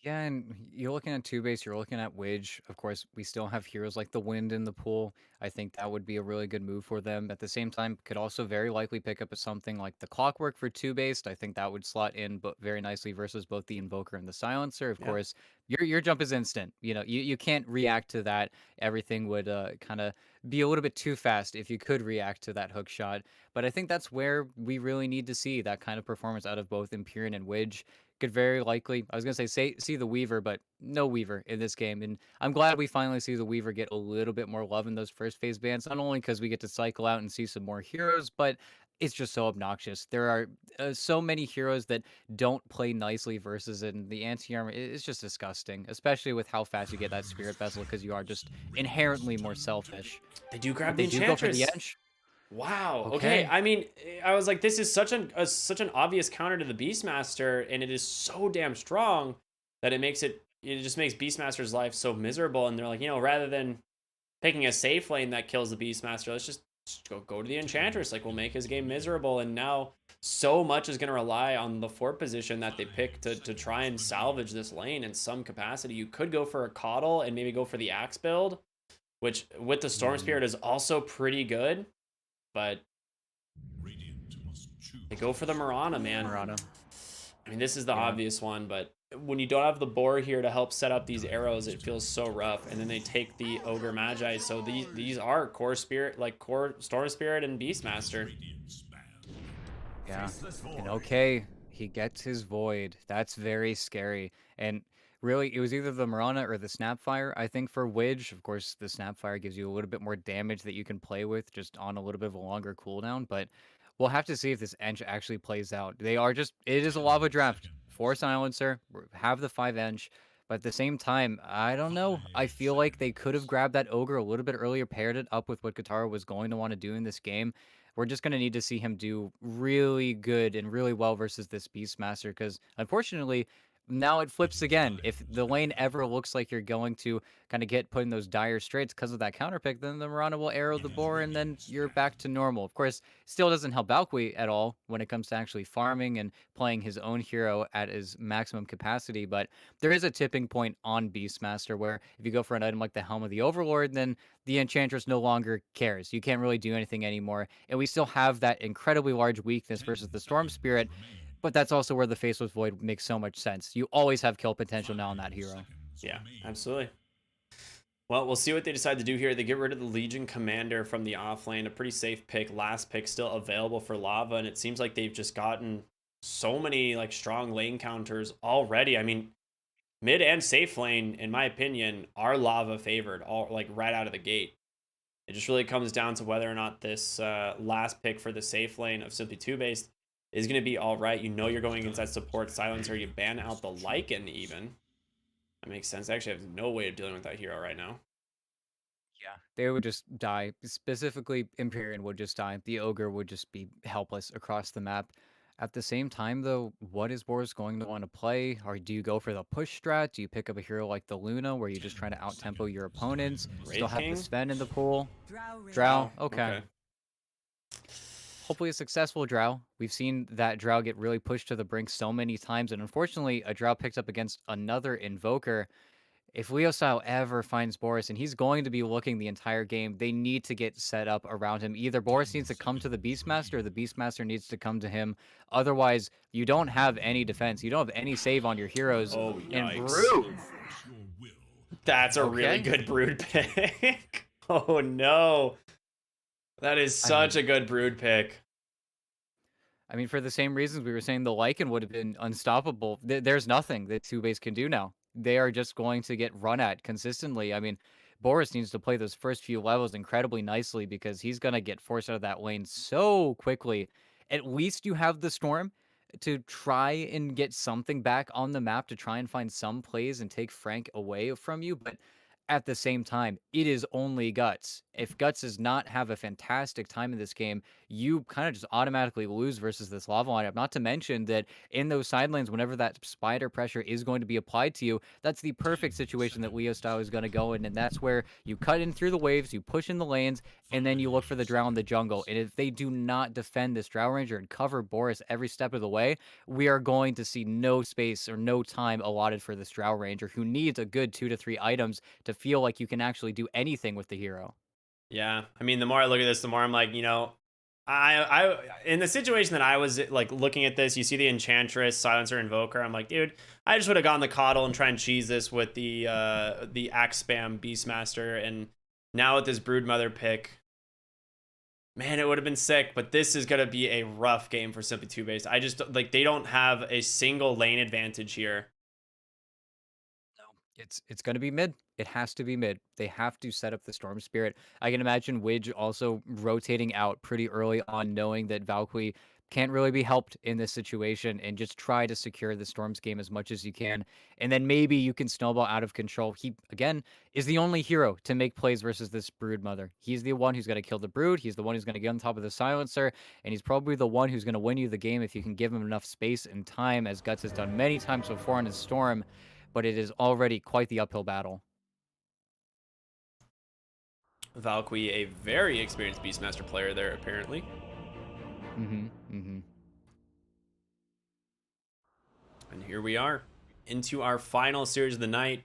Yeah, and you're looking at two base, you're looking at Widge. Of course, we still have heroes like the Wind in the pool. I think that would be a really good move for them. At the same time, could also very likely pick up something like the Clockwork for two based. I think that would slot in but very nicely versus both the Invoker and the Silencer. Of Yeah. course, your jump is instant. You can't react to that. Everything would kind of be a little bit too fast if you could react to that hook shot. But I think that's where we really need to see that kind of performance out of both Empyrean and Widge. Could very likely, I was gonna say see the Weaver, but no Weaver in this game, and I'm glad we finally see the Weaver get a little bit more love in those first phase bans. Not only because we get to cycle out and see some more heroes, but it's just so obnoxious. There are so many heroes that don't play nicely versus it, and the anti-armor is just disgusting, especially with how fast you get that Spirit Vessel because you are just inherently more selfish. They do But grab the they do go for the Enchantress. edge. Wow. Okay. Okay. I mean, I was like, this is such an obvious counter to the Beastmaster, and it is so damn strong that it just makes Beastmaster's life so miserable. And they're like, rather than picking a safe lane that kills the Beastmaster, let's just go to the Enchantress. Like, we'll make his game miserable. And now so much is going to rely on the fort position that they pick to try and salvage this lane in some capacity. You could go for a Coddle and maybe go for the Axe build, which with the Storm Mm, Spirit is also pretty good, but they go for the Marana, man. Murata. I mean, this is the Yeah. obvious one, but when you don't have the boar here to help set up these arrows, it feels so rough. And then they take the Ogre Magi, so these are core spirit, like core Storm Spirit and Beastmaster. Yeah. And okay, he gets his void. That's very scary. And really, it was either the Marana or the Snapfire. I think for Widge, of course, the Snapfire gives you a little bit more damage that you can play with just on a little bit of a longer cooldown. But we'll have to see if this Ench actually plays out. It is a lava draft. For Silencer, have the 5 Ench. But at the same time, I don't know. I feel like they could have grabbed that Ogre a little bit earlier, paired it up with what Katara was going to want to do in this game. We're just going to need to see him do really good and really well versus this Beastmaster because unfortunately, now it flips again. If the lane ever looks like you're going to kind of get put in those dire straits because of that counter pick, then the Mirana will arrow the boar and then you're back to normal. Of course, still doesn't help Valkyrie at all when it comes to actually farming and playing his own hero at his maximum capacity. But there is a tipping point on Beastmaster where if you go for an item like the Helm of the Overlord, then the Enchantress no longer cares. You can't really do anything anymore. And we still have that incredibly large weakness versus the Storm Spirit, but that's also where the Faceless Void makes so much sense. You always have kill potential now on that hero. Yeah, absolutely. Well, we'll see what they decide to do here. They get rid of the Legion Commander from the offlane, a pretty safe pick. Last pick still available for Lava, and it seems like they've just gotten so many like strong lane counters already. I mean, mid and safe lane, in my opinion, are Lava favored all like right out of the gate. It just really comes down to whether or not this last pick for the safe lane of Simply 2 based is going to be all right. You know you're going against that support silencer. You ban out the Lycan even. That makes sense. I actually have no way of dealing with that hero right now. Yeah. They would just die. Specifically, Empyrean would just die. The Ogre would just be helpless across the map. At the same time, though, what is Boris going to want to play? Or do you go for the push strat? Do you pick up a hero like the Luna, where you're just trying to out-tempo your opponents? Still Wraith have the King? Sven in the pool? Drow? Drow. Okay. Okay. Hopefully a successful Drow. We've seen that Drow get really pushed to the brink so many times, and unfortunately, a Drow picks up against another Invoker. If Leo Style ever finds Boris, and he's going to be looking the entire game, they need to get set up around him. Either Boris needs to come to the Beastmaster, or the Beastmaster needs to come to him. Otherwise, you don't have any defense. You don't have any save on your heroes. Oh, And yikes. Brood! That's a really Okay. good brood pick. Oh, no. That is I such mean, a good brood pick. for the same reasons we were saying the Lycan would have been unstoppable. There's nothing that two base can do now. They are just going to get run at consistently. Boris needs to play those first few levels incredibly nicely because he's going to get forced out of that lane so quickly. At least you have the Storm to try and get something back on the map to try and find some plays and take Frank away from you. But at the same time, it is only Guts. If Guts does not have a fantastic time in this game, you kind of just automatically lose versus this lava lineup. Not to mention that in those side lanes, whenever that spider pressure is going to be applied to you, that's the perfect situation that Leo style is going to go in. And that's where you cut in through the waves, you push in the lanes, and then you look for the drow in the jungle. And if they do not defend this drow ranger and cover Boris every step of the way, we are going to see no space or no time allotted for this drow ranger who needs a good 2 to 3 items to feel like you can actually do anything with the hero. Yeah, I mean, the more I look at this, the more I'm like, I in the situation that I was like looking at this, you see the Enchantress, Silencer, Invoker. I'm like, dude, I just would have gone the Coddle and try and cheese this with the Axe Spam Beastmaster, and now with this Broodmother pick, man, it would have been sick. But this is gonna be a rough game for Simply Two Base. I just like they don't have a single lane advantage here. No, it's going to be mid. It has to be mid. They have to set up the Storm Spirit. I can imagine Widge also rotating out pretty early on, knowing that Valkyrie can't really be helped in this situation, and just try to secure the Storm's game as much as you can. And then maybe you can snowball out of control. He, again, is the only hero to make plays versus this Brood Mother. He's the one who's going to kill the Brood. He's the one who's going to get on top of the Silencer. And he's probably the one who's going to win you the game if you can give him enough space and time, as Guts has done many times before in his Storm. But it is already quite the uphill battle. Valkyrie, a very experienced Beastmaster player there, apparently. Mm-hmm. And here we are into our final series of the night.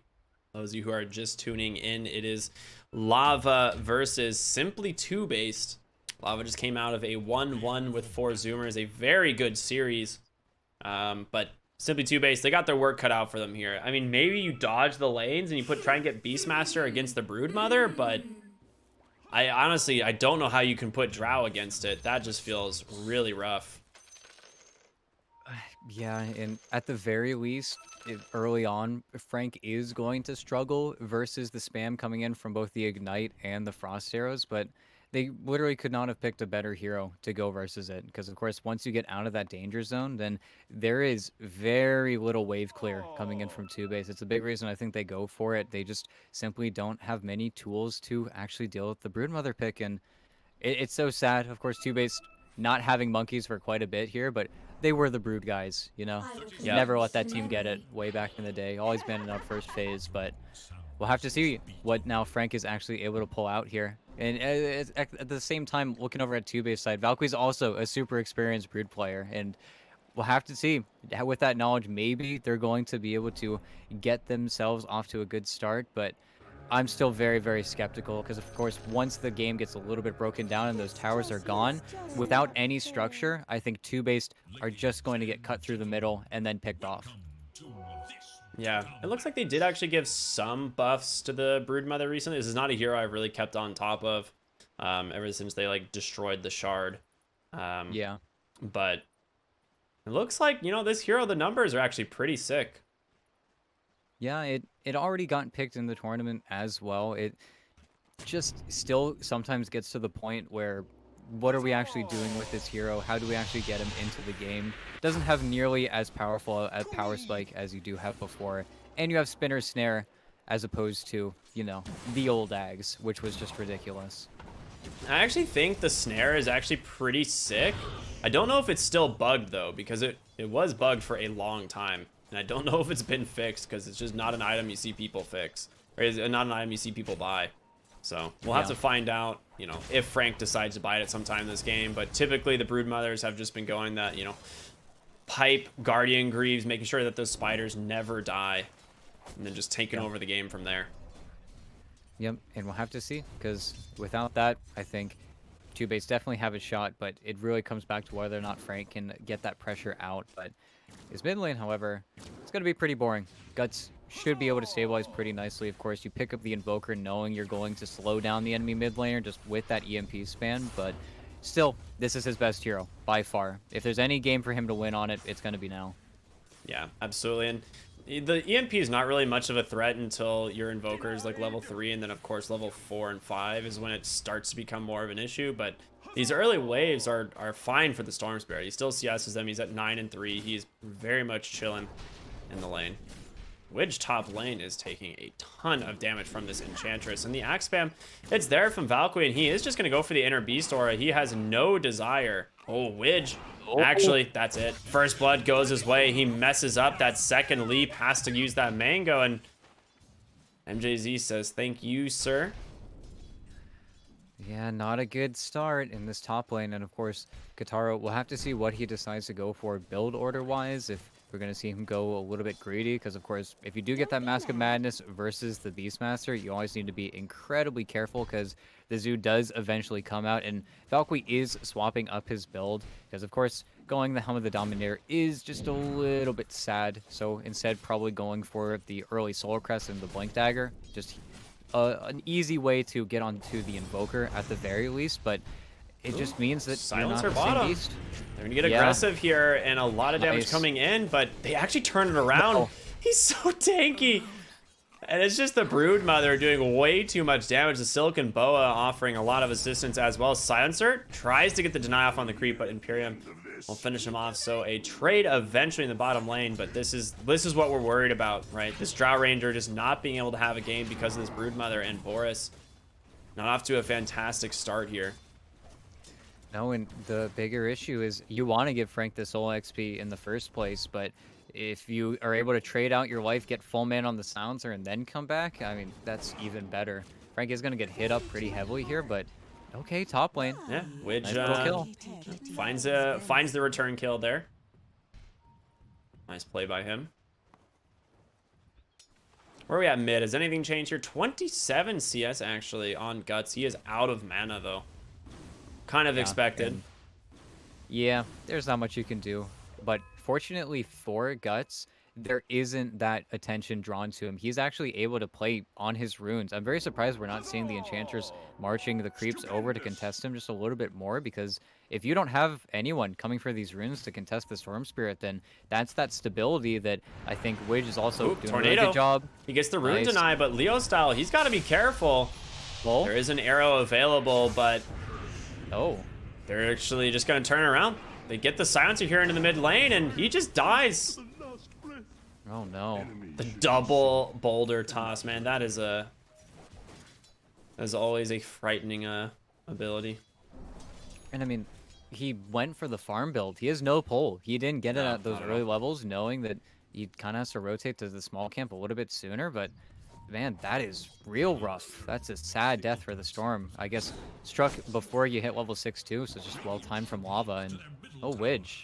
Those of you who are just tuning in, it is Lava versus Simply Two Based. Lava just came out of a 1-1 with 4 Zoomers, a very good series. But Simply Two Based, they got their work cut out for them here. I mean, maybe you dodge the lanes and you try and get Beastmaster against the Broodmother, but I honestly, I don't know how you can put Drow against it. That just feels really rough. Yeah, and at the very least, early on, Frank is going to struggle versus the spam coming in from both the Ignite and the Frost Arrows, but they literally could not have picked a better hero to go versus it. Because, of course, once you get out of that danger zone, then there is very little wave clear coming in from two base. It's a big reason I think they go for it. They just simply don't have many tools to actually deal with the Broodmother pick, and it's so sad. Of course, two base not having monkeys for quite a bit here, but they were the Brood guys, you know? Yeah. Never let that team get it way back in the day. Always been in our first phase, but we'll have to see what now Frank is actually able to pull out here. And at the same time, looking over at two base side, Valkyrie's also a super experienced Brood player, and we'll have to see. With that knowledge, maybe they're going to be able to get themselves off to a good start, but I'm still very, very skeptical because, of course, once the game gets a little bit broken down and those towers are gone, without any structure, I think two-based are just going to get cut through the middle and then picked off. Yeah, it looks like they did actually give some buffs to the Broodmother recently. This is not a hero I've really kept on top of ever since they like destroyed the shard. Yeah. But it looks like, this hero, the numbers are actually pretty sick. Yeah, it already got picked in the tournament as well. It just still sometimes gets to the point where what are we actually doing with this hero? How do we actually get him into the game? Doesn't have nearly as powerful a power spike as you do have before. And you have Spinner Snare as opposed to, the old Ags, which was just ridiculous. I actually think the snare is actually pretty sick. I don't know if it's still bugged though, because it was bugged for a long time. And I don't know if it's been fixed because it's just not an item you see people fix. Or is not an item you see people buy. So we'll have to find out, if Frank decides to buy it at some time in this game. But typically the Broodmothers have just been going that, pipe, Guardian Greaves, making sure that those spiders never die. And then just taking over the game from there. Yep, and we'll have to see, because without that, I think two base definitely have a shot, but it really comes back to whether or not Frank can get that pressure out. But his mid lane, however, it's going to be pretty boring. Guts should be able to stabilize pretty nicely. Of course, you pick up the Invoker knowing you're going to slow down the enemy mid laner just with that EMP span, but still, this is his best hero, by far. If there's any game for him to win on it, it's going to be now. Yeah, absolutely. And the EMP is not really much of a threat until your Invoker is like level 3, and then of course level 4 and 5 is when it starts to become more of an issue. But these early waves are fine for the Storm Spirit. He still CS's them. He's at 9 and 3. He's very much chilling in the lane. Wedge top lane is taking a ton of damage from this Enchantress. And the axe spam, it's there from Valkyrie, and he is just going to go for the inner beast aura. He has no desire. Oh, Wedge. Actually, that's it. First blood goes his way. He messes up that second leap, has to use that mango, and MJZ says, thank you, sir. Yeah, not a good start in this top lane. And of course, Kataro, we'll have to see what he decides to go for build order-wise. If we're going to see him go a little bit greedy. Because, of course, if you do get that Mask of Madness versus the Beastmaster, you always need to be incredibly careful. Because the Zoo does eventually come out. And Valkyrie is swapping up his build. Because, of course, going the Helm of the Dominator is just a little bit sad. So instead, probably going for the early Solar Crest and the Blink Dagger. Just an easy way to get onto the Invoker at the very least, but it just means that Silencer you're not the same bottom. beast. They're gonna get aggressive here, and a lot of damage coming in, but they actually turn it around. No. He's so tanky. And it's just the Broodmother doing way too much damage. The Silicon Boa offering a lot of assistance as well. Silencer tries to get the deny off on the creep, but Imperium will finish him off. So a trade eventually in the bottom lane, but this is what we're worried about, right? This Drow Ranger just not being able to have a game because of this Broodmother, and Boris not off to a fantastic start here. No, and the bigger issue is you want to give Frank the soul XP in the first place, but if you are able to trade out your life, get full man on the silencer, and then come back, I mean, that's even better. Frank is going to get hit up pretty heavily here, but okay, top lane. Yeah, Widge Nice little kill. finds the return kill there. Nice play by him. Where are we at mid? Has anything changed here? 27 CS actually on Guts. He is out of mana though. Kind of expected. Yeah, there's not much you can do. But fortunately for Guts, there isn't that attention drawn to him. He's actually able to play on his runes. I'm very surprised we're not seeing the Enchantress marching the creeps over to contest him just a little bit more, because if you don't have anyone coming for these runes to contest the Storm Spirit, then that's that stability that I think Widge is also doing a really good job. He gets the rune deny, but Leo style, he's got to be careful. Well, There is an arrow available, but oh, they're actually just going to turn around. They get the silencer here into the mid lane, and he just dies. oh no. The double boulder toss, man. That is always a frightening ability. And I mean, he went for the farm build. He has no pull. He didn't get it No, at those not at early all. levels, knowing that he kind of has to rotate to the small camp a little bit sooner. But man, that is real rough. That's a sad death for the Storm. I guess struck before you hit level 6 too, so just well timed from lava. And oh, Widge.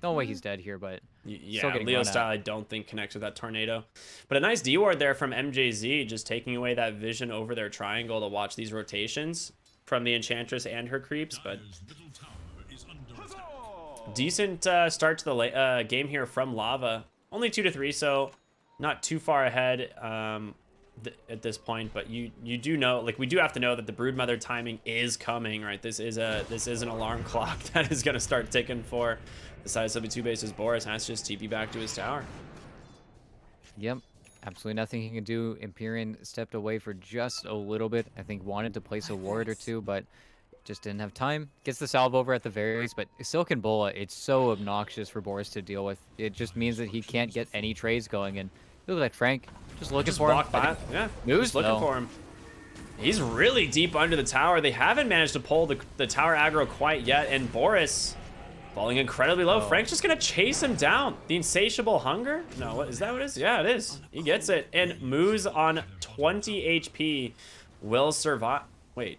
No way he's dead here, but still Yeah, getting Leo run style at. I don't think connects with that tornado. But a nice D-ward there from MJZ, just taking away that vision over their triangle to watch these rotations from the Enchantress and her creeps. But decent start to the game here from Lava. Only 2-3, so not too far ahead at this point. But you do know, like, we do have to know that the Broodmother timing is coming, right? This is an alarm clock that is going to start ticking for the side of TOOBASED's Boris. Has to just TP back to his tower. Yep. Absolutely nothing he can do. Empyrean stepped away for just a little bit. I think wanted to place a ward or two, but just didn't have time. Gets the salve over at the very least, but Silicon Bola, it's so obnoxious for Boris to deal with. It just means that he can't get any trades going, and it looks like Frank just looking for him. Yeah, Moves, just looking though. for him. He's really deep under the tower. They haven't managed to pull the tower aggro quite yet, and Boris falling incredibly low. Oh. Frank's just gonna chase him down. The insatiable hunger? No, is that what it is? Yeah, it is. He gets it. And Moose on 20 HP will survive. Wait.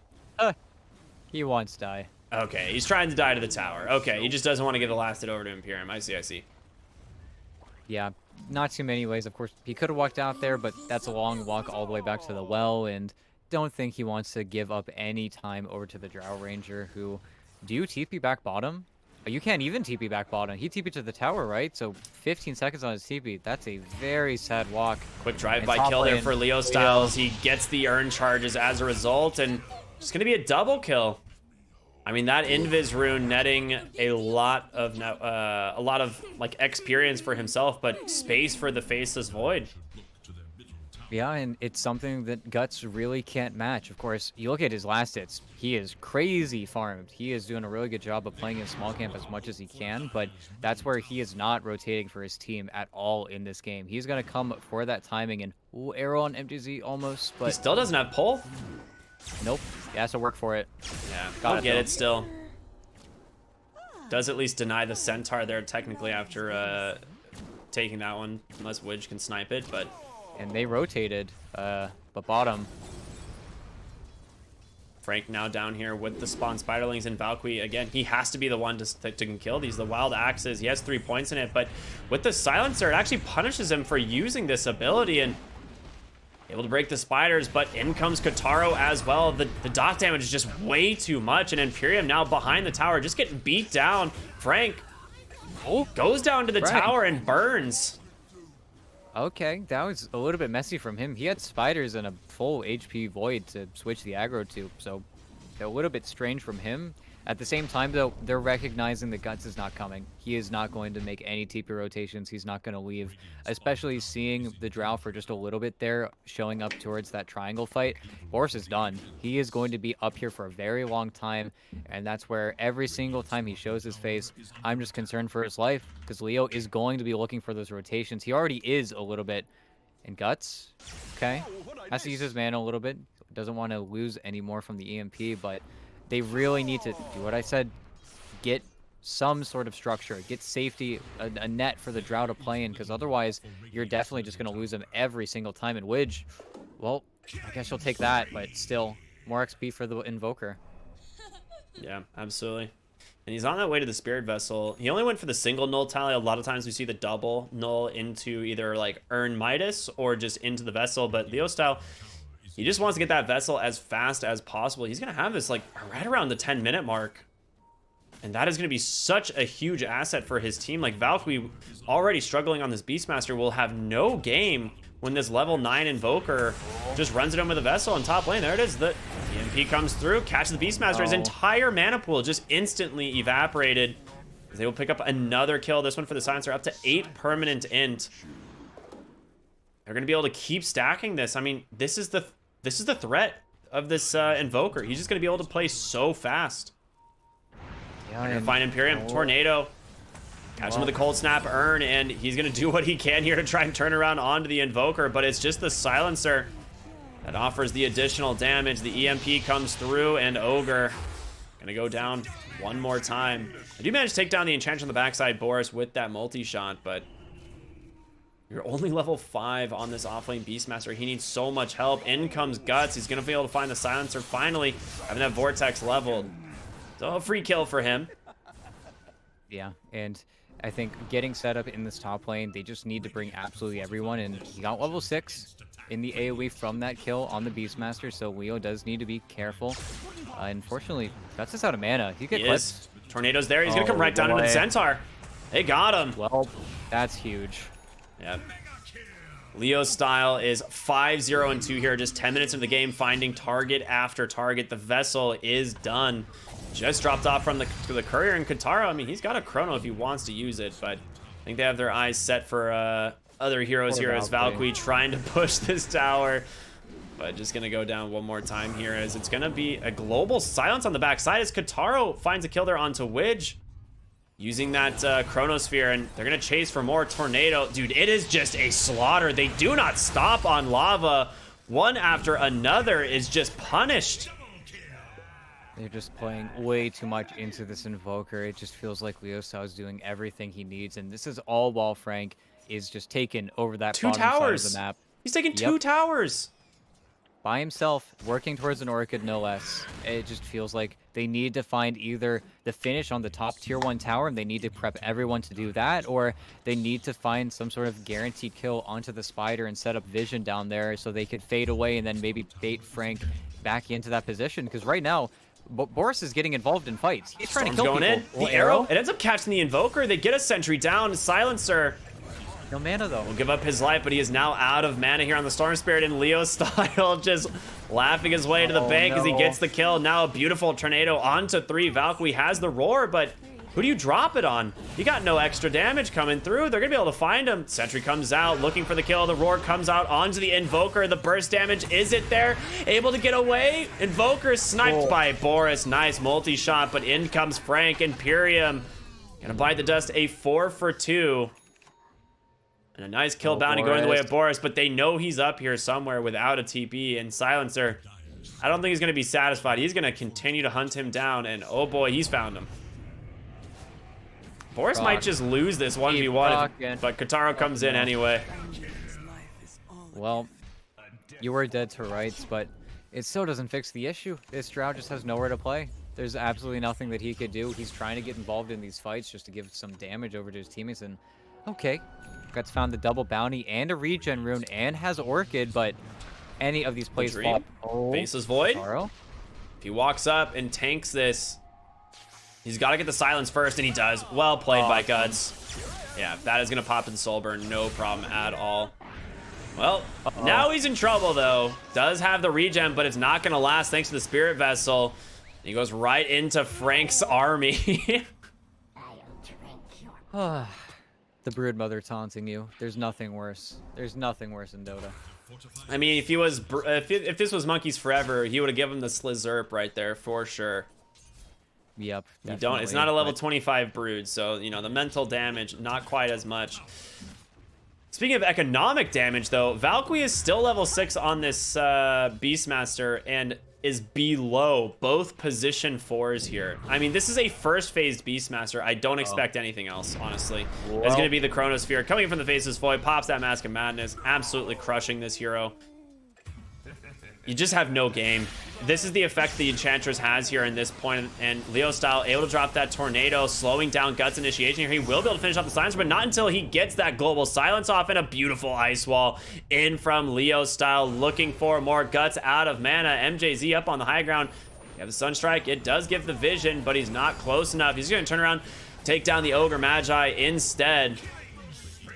He wants to die. Okay, he's trying to die to the tower. Okay, he just doesn't want to give the last hit over to Imperium. I see. Yeah, not too many ways. Of course, he could have walked out there, but that's a long walk all the way back to the well, and don't think he wants to give up any time over to the Drow Ranger, who... Do you TP back bottom? Oh, you can't even TP back bottom. He TP to the tower, right? So 15 seconds on his TP. That's a very sad walk. Quick drive-by top kill there lane, for Leo Styles. He gets the earn charges as a result, and it's going to be a double kill. I mean, that Invis rune netting a lot of like experience for himself, but space for the Faceless Void. Yeah, and it's something that Guts really can't match. Of course, you look at his last hits, he is crazy farmed. He is doing a really good job of playing his small camp as much as he can, but that's where he is not rotating for his team at all in this game. He's going to come for that timing and, ooh, arrow on MTZ almost, He but still doesn't have pull. nope. He has to work for it. Yeah, Got I'll it, get though. it still. Does at least deny the Centaur there technically after taking that one, unless Widge can snipe it, but... And they rotated, but bottom. Frank now down here with the spawn spiderlings, and Valkyrie again, he has to be the one to kill these. The wild axes, he has 3 points in it, but with the silencer, it actually punishes him for using this ability and able to break the spiders, but in comes Kataro as well. The dot damage is just way too much, and Imperium now behind the tower, just getting beat down. Frank goes down to the tower and burns. Okay, that was a little bit messy from him. He had spiders and a full HP void to switch the aggro to, so a little bit strange from him. At the same time, though, they're recognizing that Guts is not coming. He is not going to make any TP rotations. He's not going to leave, especially seeing the Drow for just a little bit there, showing up towards that triangle fight. Boris is done. He is going to be up here for a very long time, and that's where every single time he shows his face, I'm just concerned for his life, because Leo is going to be looking for those rotations. He already is a little bit. And Guts, okay, has to use his mana a little bit. Doesn't want to lose any more from the EMP, but they really need to do what I said, get some sort of structure, get safety, a net for the Drow to play in, because otherwise you're definitely just going to lose him every single time. And Widge, well, I guess you'll take that, but still, more XP for the Invoker. Yeah, absolutely. And he's on that way to the Spirit Vessel. He only went for the single null tally. A lot of times we see the double null into either like Earn Midas or just into the Vessel, but Leo style, he just wants to get that Vessel as fast as possible. He's going to have this like right around the 10-minute mark. And that is going to be such a huge asset for his team. Like Valkyrie, already struggling on this Beastmaster, will have no game when this level 9 Invoker just runs it in with a Vessel on top lane. There it is. The EMP comes through, catches the Beastmaster. His entire mana pool just instantly evaporated. They will pick up another kill. This one for the Silencer, up to 8 permanent int. They're going to be able to keep stacking this. I mean, this is the threat of this Invoker. He's just going to be able to play so fast. Yeah, They're going to find Imperium, Tornado, catch him with a Cold Snap, Earn, and he's going to do what he can here to try and turn around onto the Invoker, but it's just the Silencer that offers the additional damage. The EMP comes through, and Ogre going to go down one more time. I do manage to take down the Enchantress on the backside, Boris, with that multi-shot, but you're only level 5 on this offlane Beastmaster. He needs so much help. In comes Guts. He's going to be able to find the Silencer finally, having that Vortex leveled. So a free kill for him. Yeah, and I think getting set up in this top lane, they just need to bring absolutely everyone, and he got level 6 in the AoE from that kill on the Beastmaster, so Leo does need to be careful. Unfortunately, Guts is out of mana. He could clipped. Tornado's there. He's going to come right down into the Centaur. They got him. Well, that's huge. Yep. Leo's style is 5-0-2 here, just 10 minutes into the game, finding target after target. The Vessel is done. Just dropped off from the Courier, and Katara, I mean, he's got a Chrono if he wants to use it, but I think they have their eyes set for other heroes here as Valkyrie trying to push this tower. But just going to go down one more time here as it's going to be a global silence on the backside as Kataro finds a kill there onto Widge. Using that Chronosphere, and they're going to chase for more Tornado. Dude, it is just a slaughter. They do not stop on lava. One after another is just punished. They're just playing way too much into this Invoker. It just feels like Leo Sao is doing everything he needs, and this is all while Frank is just taken over that bottom side of the map. He's taking 2 towers. By himself, working towards an Orchid, no less. It just feels like they need to find either the finish on the top tier 1 tower, and they need to prep everyone to do that, or they need to find some sort of guaranteed kill onto the Spider and set up Vision down there so they could fade away and then maybe bait Frank back into that position. Because right now, Boris is getting involved in fights. He's trying to kill people. The arrow, it ends up catching the Invoker. They get a sentry down. Silencer. No mana, though. Will give up his life, but he is now out of mana here on the Storm Spirit, in Leo style, just laughing his way to the bank as he gets the kill. Now a beautiful Tornado onto 3. Valkyrie has the Roar, but Who do you drop it on? You got no extra damage coming through. They're gonna be able to find him. Sentry comes out looking for the kill. The roar comes out onto the Invoker. The burst damage, is it there? Able to get away? Invoker sniped by Boris. Nice multi-shot, but in comes Frank. Imperium gonna bite the dust. A 4 for 2. And a nice kill bounty going the way of Boris, but they know he's up here somewhere without a TP. And Silencer, I don't think he's gonna be satisfied. He's gonna continue to hunt him down, and oh boy, he's found him. Boris might just lose this 1v1, but Kotaro comes in anyway. Well, you were dead to rights, but it still doesn't fix the issue. This Drow just has nowhere to play. There's absolutely nothing that he could do. He's trying to get involved in these fights just to give some damage over to his teammates, and okay, Guts found the double bounty and a regen rune and has Orchid, but any of these plays fall. Faceless Void. Kotaro? If he walks up and tanks this, he's got to get the silence first, and he does. Well played by Guts. Yeah, that is going to pop in Soulburn. No problem at all. Well, now he's in trouble, though. Does have the regen, but it's not going to last thanks to the Spirit Vessel. He goes right into Frank's army. The Broodmother taunting you. There's nothing worse. There's nothing worse in Dota. I mean, if he was, if this was Monkeys Forever, he would have given him the Slizzurp right there for sure. Yep. You don't. It's not a level 25 Brood, so you know the mental damage not quite as much. Speaking of economic damage, though, Valkyrie is still level 6 on this Beastmaster and is below both position 4s here. I mean, this is a first phased Beastmaster. I don't expect anything else, honestly. Well, it's going to be the Chronosphere coming from the Faceless Void, pops that Mask of Madness, absolutely crushing this hero. You just have no game. This is the effect the Enchantress has here in this point, and Leo Style able to drop that Tornado, slowing down Guts initiation here. He will be able to finish off the Silencer, but not until he gets that Global Silence off, and a beautiful Ice Wall in from Leo Style, looking for more Guts out of mana. MJZ up on the high ground. You have the Sunstrike. It does give the vision, but he's not close enough. He's going to turn around, take down the Ogre Magi instead.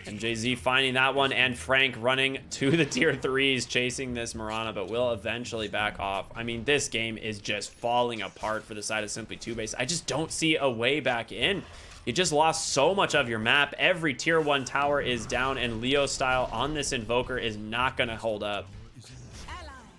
MJZ finding that one, and Frank running to the tier 3s, chasing this Mirana, but will eventually back off. I mean, this game is just falling apart for the side of Simply TOOBASED. I just don't see a way back in. You just lost so much of your map. Every tier 1 tower is down, and Leo Style on this Invoker is not going to hold up.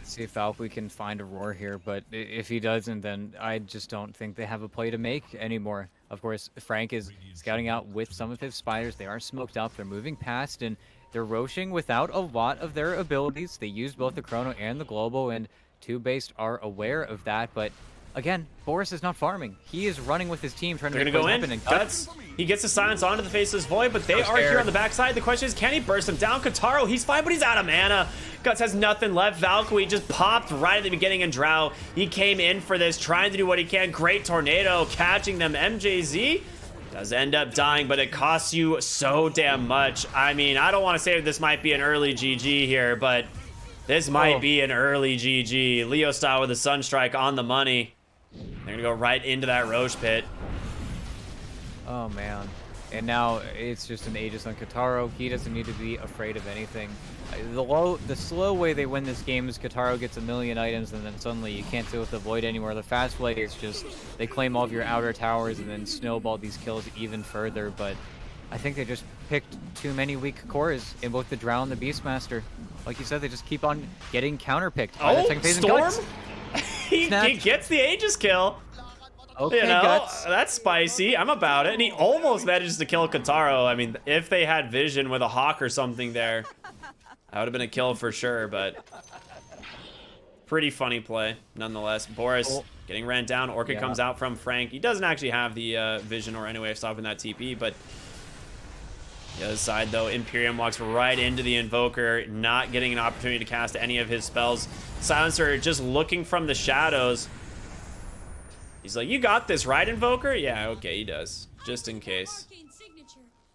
See if Valkyrie can find a roar here, but if he doesn't, then I just don't think they have a play to make anymore. Of course, Frank is scouting out with some of his spiders. They are smoked up. They're moving past, and they're roaching without a lot of their abilities. They use both the Chrono and the Global, and TOOBASED are aware of that. But again, Boris is not farming. He is running with his team, trying to go in. And Guts, he gets the silence onto the Faceless Void, but they are here on the backside. The question is, can he burst him down? Kotaro, he's fine, but he's out of mana. Guts has nothing left. Valkyrie just popped right at the beginning in Drow. He came in for this, trying to do what he can. Great Tornado, catching them. MJZ does end up dying, but it costs you so damn much. I mean, I don't want to say this might be an early GG here, but this might be an early GG. Leo Style with a Sunstrike on the money. They're gonna go right into that Roche pit. Oh man. And now it's just an Aegis on Kotaro. He doesn't need to be afraid of anything. The slow way they win this game is Kotaro gets a million items, and then suddenly you can't deal with the Void anymore. The fast way is just they claim all of your outer towers and then snowball these kills even further. But I think they just picked too many weak cores in both the Drow and the Beastmaster. Like you said, they just keep on getting counterpicked by the second phase. Storm? He gets the Aegis kill. Okay, you know, Guts. that's spicy. I'm about it. And he almost manages to kill Kotaro. I mean, if they had vision with a hawk or something there, that would have been a kill for sure, but pretty funny play nonetheless. Boris getting ran down. Orchid comes out from Frank. He doesn't actually have the vision or any way of stopping that TP, but the other side, though, Imperium walks right into the Invoker, not getting an opportunity to cast any of his spells. Silencer just looking from the shadows. He's like, you got this, right, Invoker? Yeah, okay, he does. Just in case.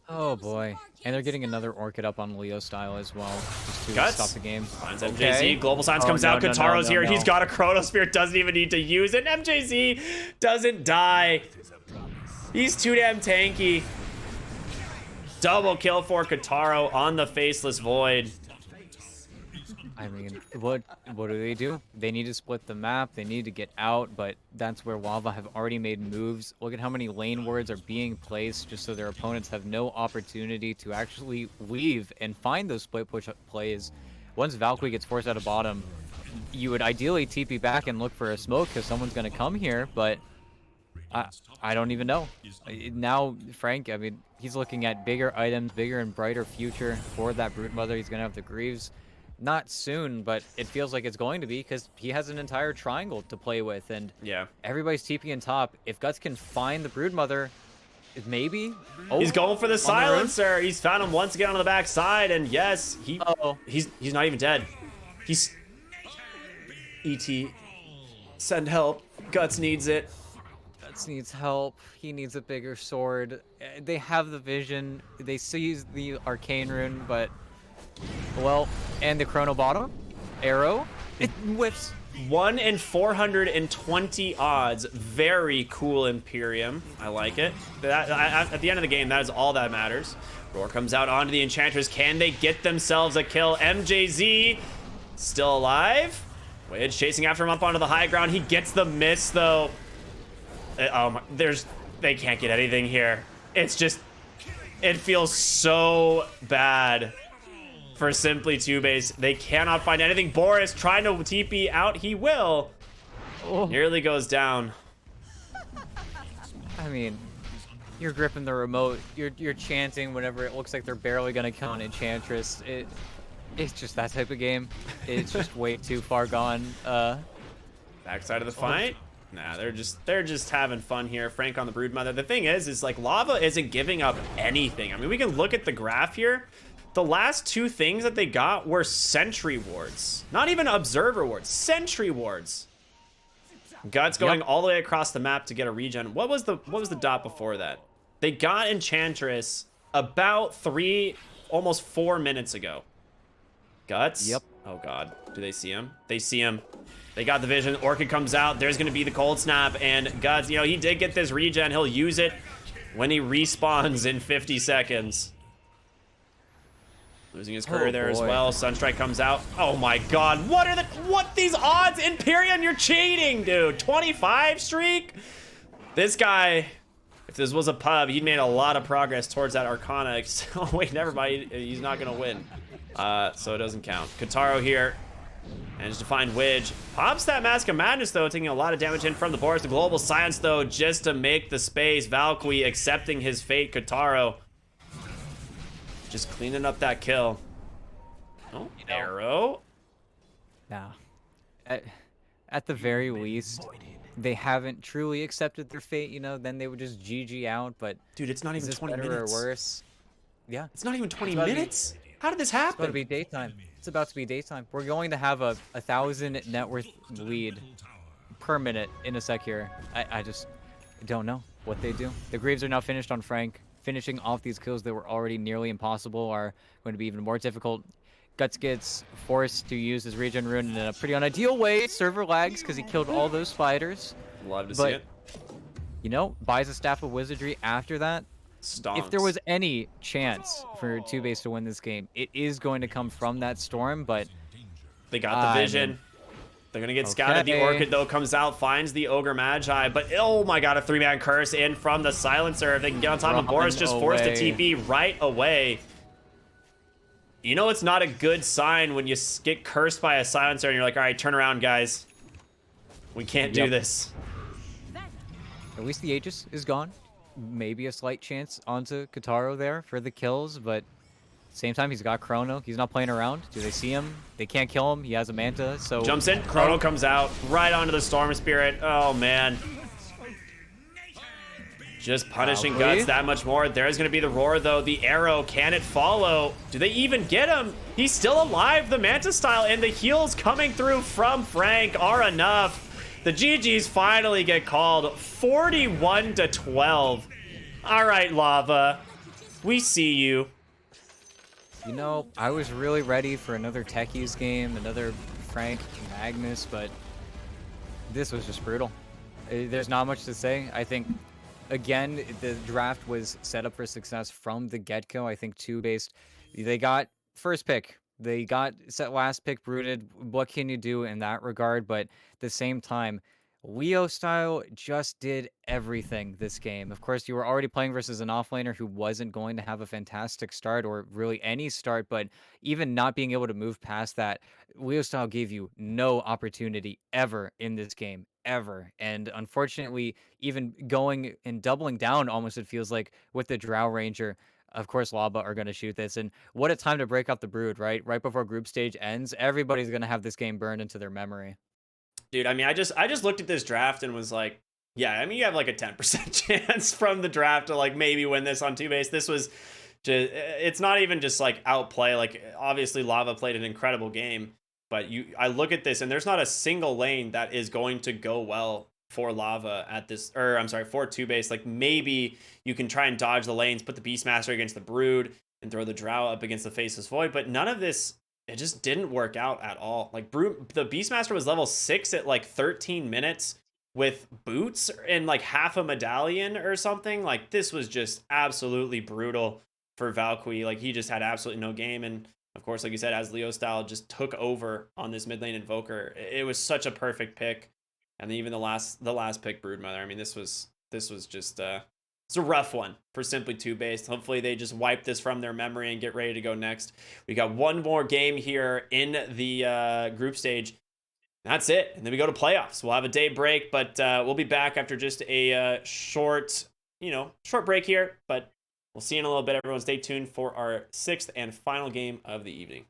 Oh, boy. And they're getting another Orchid up on Leo Style as well, just to Guts stop the game. Finds MJZ. Global Silence comes out. Kotaro's here. He's got a Chronosphere. Doesn't even need to use it. MJZ doesn't die. He's too damn tanky. Double kill for Kotaro on the Faceless Void. I mean, what do? They need to split the map. They need to get out, but that's where Lava have already made moves. Look at how many lane wards are being placed just so their opponents have no opportunity to actually leave and find those split push plays. Once Valkyrie gets forced out of bottom, you would ideally TP back and look for a smoke because someone's going to come here, but I, I don't even know. Now, Frank, I mean, he's looking at bigger items, bigger and brighter future for that Broodmother. He's going to have the Greaves. Not soon, but it feels like it's going to be because he has an entire triangle to play with, and Yeah. everybody's TPing top. If Guts can find the Broodmother, maybe. Oh, He's going for the on silencer. He's found him once again on the backside, and yes, Uh-oh. he's not even dead. He's ET. Send help. Guts needs it. Guts needs help. He needs a bigger sword. They have the vision. They seize the arcane rune, but well, and the chrono bottom arrow. It whiffs. 1 in 420 odds. Very cool Imperium. I like it. At the end of the game, that is all that matters. Roar comes out onto the Enchantress. Can they get themselves a kill? MJZ still alive. Wedge chasing after him up onto the high ground. He gets the miss, though. They can't get anything here. It's just, it feels so bad for Simply TOOBASED. They cannot find anything. Boris trying to TP out. He will. Oh. Nearly goes down. I mean, you're gripping the remote. You're chanting whenever it looks like they're barely gonna kill an Enchantress. It's just that type of game. It's just way too far gone. Backside of the fight. Nah, they're just having fun here. Frank on the Broodmother. The thing is like Lava isn't giving up anything. I mean, we can look at the graph here. The last two things that they got were sentry wards. Not even observer wards, sentry wards. Guts going all the way across the map to get a regen. What was the dot before that? They got Enchantress about almost 4 minutes ago. Guts? Yep. Oh god. Do they see him? They see him. They got the vision. Orchid comes out. There's gonna be the cold snap, and Guts, you know, he did get this regen. He'll use it when he respawns in 50 seconds. Losing his courier there as well. Sunstrike comes out. Oh my god. What these odds? Imperium, you're cheating, dude. 25 streak? This guy, if this was a pub, he'd made a lot of progress towards that Arcana. Oh wait, never mind. He's not gonna win. So it doesn't count. Kataro here. Managed to find Widge. Pops that Mask of Madness, though, taking a lot of damage in from the Boris. The Global Silence, though, just to make the space. Valkyrie accepting his fate. Kataro just cleaning up that kill. Oh, arrow. Nah. At the very least, they haven't truly accepted their fate, you know, then they would just GG out, but dude, it's not even 20 better minutes. Or worse? Yeah. It's not even 20 minutes? How did this happen? It's about to be daytime. It's about to be daytime. We're going to have a 1,000 net worth lead per minute in a sec here. I just don't know what they do. The Greaves are now finished on Frank. Finishing off these kills that were already nearly impossible are going to be even more difficult. Guts gets forced to use his regen rune in a pretty unideal way. Server lags because he killed all those spiders. Love to see it. You know, buys a Staff of Wizardry after that. Stonks. If there was any chance for TOOBASED to win this game, it is going to come from that storm, but they got the vision. They're gonna get scouted. The Orchid, though, comes out, finds the Ogre Magi, but oh my god, a 3-man curse in from the Silencer. If they can get on top of Boris, just forced to TP right away. You know it's not a good sign when you get cursed by a Silencer and you're like, all right, turn around, guys. We can't do this. At least the Aegis is gone. Maybe a slight chance onto Kataro there for the kills, but same time, he's got Chrono. He's not playing around. Do they see him? They can't kill him. He has a Manta, so... Jumps in. Chrono comes out. Right onto the Storm Spirit. Oh, man. Just punishing Guts that much more. There's going to be the Roar, though. The arrow. Can it follow? Do they even get him? He's still alive. The Manta style and the heals coming through from Frank are enough. The GGs finally get called. 41-12. All right, Lava. We see you. You know, I was really ready for another Techies game, another Frank Magnus, but this was just brutal. There's not much to say. I think, again, the draft was set up for success from the get-go. I think TOOBASED, they got first pick They got set last pick rooted. What can you do in that regard? But at the same time, Leo style just did everything this game. Of course, you were already playing versus an offlaner who wasn't going to have a fantastic start or really any start, but even not being able to move past that, Leo style gave you no opportunity ever in this game. Ever. And unfortunately, even going and doubling down almost it feels like with the Drow Ranger, of course, Laba are going to shoot this. And what a time to break up the Brood, right? Right before group stage ends, everybody's going to have this game burned into their memory. Dude, I mean, I just looked at this draft and was like, yeah, I mean, you have like a 10% chance from the draft to like maybe win this on two base. This was just, it's not even just like outplay. Like, obviously, Lava played an incredible game, but I look at this and there's not a single lane that is going to go well for Lava at this, or I'm sorry, for two base. Like, maybe you can try and dodge the lanes, put the Beastmaster against the Brood, and throw the Drow up against the Faceless Void, but none of this, it just didn't work out at all. Like the Beastmaster was level 6 at like 13 minutes with boots and like half a medallion or something. Like this was just absolutely brutal for Valkyrie. Like he just had absolutely no game. And of course, like you said, as Leo style just took over on this mid lane Invoker. It was such a perfect pick. And then even the last pick Broodmother. I mean, this was just it's a rough one for Simply 2 based. Hopefully they just wipe this from their memory and get ready to go next. We got one more game here in the group stage. That's it. And then we go to playoffs. We'll have a day break, but we'll be back after just a short break here. But we'll see you in a little bit, everyone. Stay tuned for our sixth and final game of the evening.